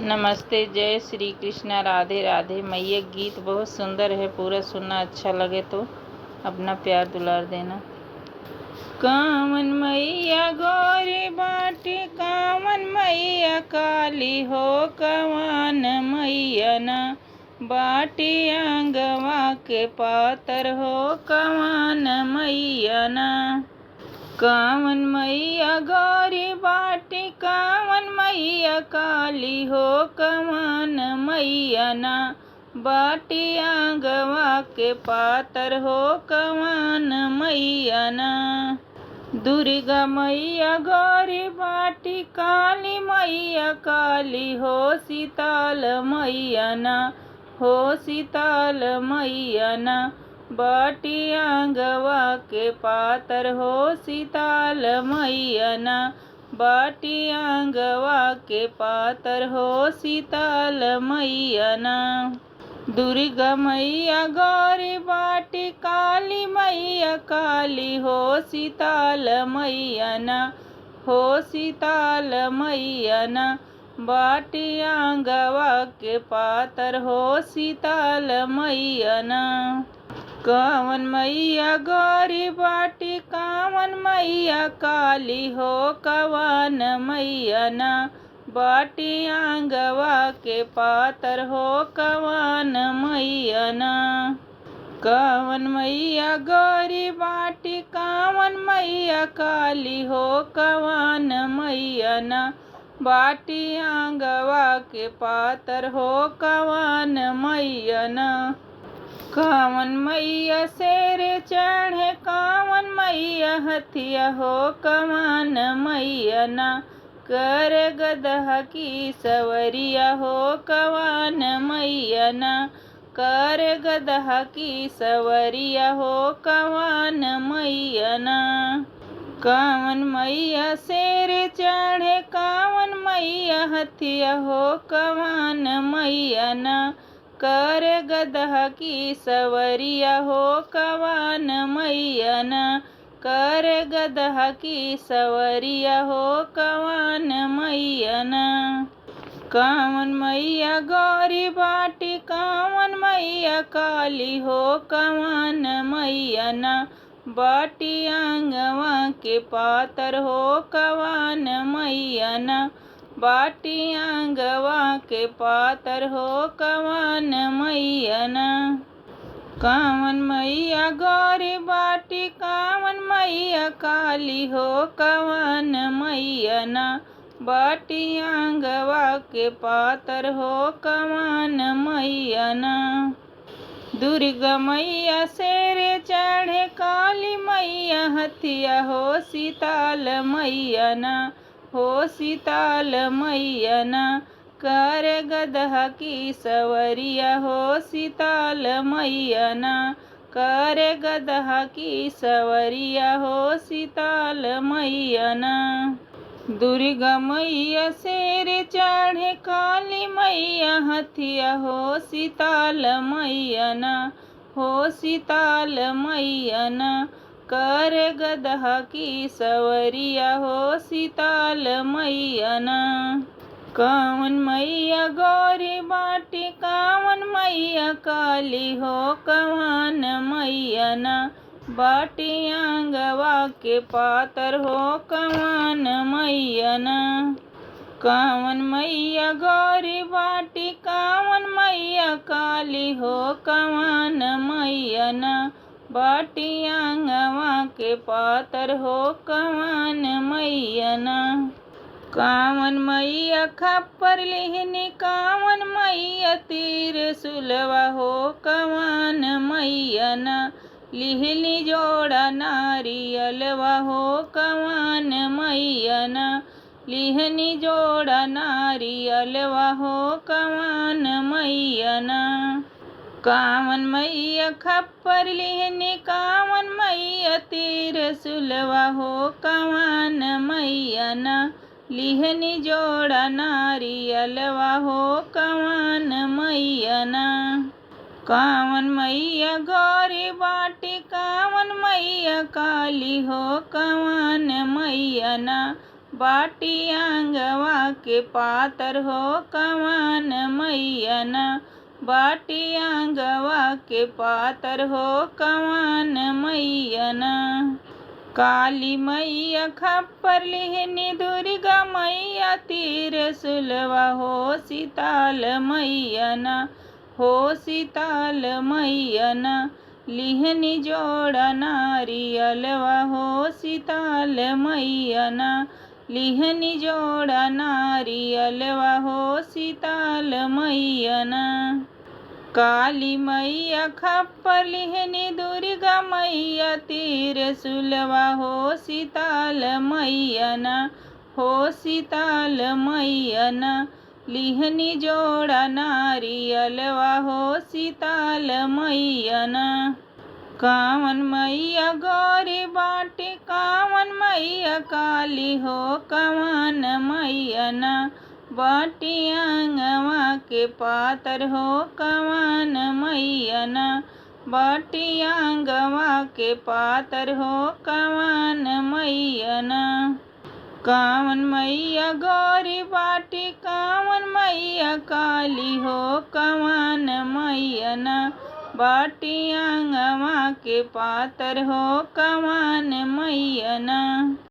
नमस्ते, जय श्री कृष्णा, राधे राधे। मैया गीत बहुत सुंदर है, पूरा सुनना। अच्छा लगे तो अपना प्यार दुलार देना। कामन मैया गौरी बाटी, कामन मैया काली हो, कवन मैया ना बाटी अंगवा के पातर हो, कवन मैया ना। कामन मैया गौरी बाटी, कामन मैया काली हो, कवन मैया ना बाटी आंगवा के पातर हो, कवन मैया ना। दुर्गा मैया गौरी बाटी, काली मैया काली हो, शीतल मैया ना हो, शीतल मैया ना बाटी आंगवा के पातर हो, शीतल मैया ना बाटी आंगवा के पातर हो, शीतल मैया ना। दुर्गा मैया गौरी बाटी, काली मैया काली हो, शीतल मैया ना हो, शीतल मैया ना बाटी आंगवा के पातर हो, शीतल मैया ना। कामन मैया गौरी बाटी, कामन मैया काली हो, कवन मैया ना बाटी आंगवा के पातर हो, कवन मैया ना। कामन मैया गौरी बाटी, कामन मैया काली हो, कवन मैया ना बाटी आंगवा के पातर हो, कवन मैया ना। कामन मैया शेर चढ़े, कामन मैया हथिया हो, कवन मैया ना कर गदहा की सवरिया हो, कवन मैया ना कर गदहा की सवरिया हो, कवन मैया ना। कामन मैया शेर चढ़े, कामन मैया हथिया हो, कवन मैया ना कर गदहा की सवरिया हो, कवन मैया ना कर गदहा की सवरिया हो, कवन मैया ना। कामन मैया गौरी बाटी, कामन मैया काली हो, कवन मैया ना बाटी आंगवा के पातर हो, कवन मैया ना बाटी आंगवा के पातर हो, कवन मैया ना। कामन मैया गौरी बाटी, कामन मैया काली हो, कवन मैया ना बाटी आंगवा के पातर हो, कवन मैया ना। दुर्गा मैया शेर चढ़े, काली मैया हथिया हो, शीतल मैया ना हो, शीतल मैया ना कर गदहा की सवरिया हो, शीतल मैया ना कर गदहा की सवरिया हो, शीतल मैया ना। दुर्गा मैया शेर चढ़े, काली मैया हथिया हो, शीतल मैया ना हो, शीतल मैया ना कर गदहा की सवरिया हो, शीतल मैया ना। कामन मैया गौरी बाटी, कामन मैया काली हो, कवन मैया ना बाटी आंगवा के पातर हो, कवन मैया ना। कामन मैया गौरी बाटी, कामन मैया काली हो, कवन मैया ना बाटी आंगवा के पातर हो, कवन मैया ना। कामन मैया खप्पर लिहनी, कामन मैया तीर सुलवा हो, कवन मैया ना लिहली जोड़ा नारियलवा हो, कवन मैया ना लिहनी जोड़ा नारियलवा हो, कवन मैया ना। कामन मैया खप्पर लिहनी, कामन मैया तीर सुलवा हो, कवन मैया ना लिहनी जोड़ा नारियलवा हो, कवन मैया ना। कामन मैया गौरी बाटी, कामन मैया काली हो, कवन मैया ना बाटी आंगवा के पातर हो कवन मैयना, बाटी आंगवा के पातर हो कवन मैयना। काली मैया खप्पर लिहनी, दुर्गा मैया त्रिशूलवा हो सीताल मैयना, हो सीताल मैयना। लिहनी जोड़ा नारियलवा हो सीताल मैयना, लिहनी जोड़ा नारियलवा हो सीताल मैयना। काली मैया खप्पर लिहनी, दुर्गा मैया त्रिशूलवा हो सीताल मैयना, हो सीताल मैयना। लिहनी जोड़ा नारियलवा हो सीताल मैयना। कावन मैया गौरी बाटे, कावन मैया काली हो कवन मैयना, बाटी आंगवा के पातर हो कवन मैयना, बाटी आंगवा के पातर हो कवन मैयना। कावन मैया गौरी बाटी, कावन मैया काली हो कवन मैयना, बाटी आंगवा के पातर हो कवन मैयना।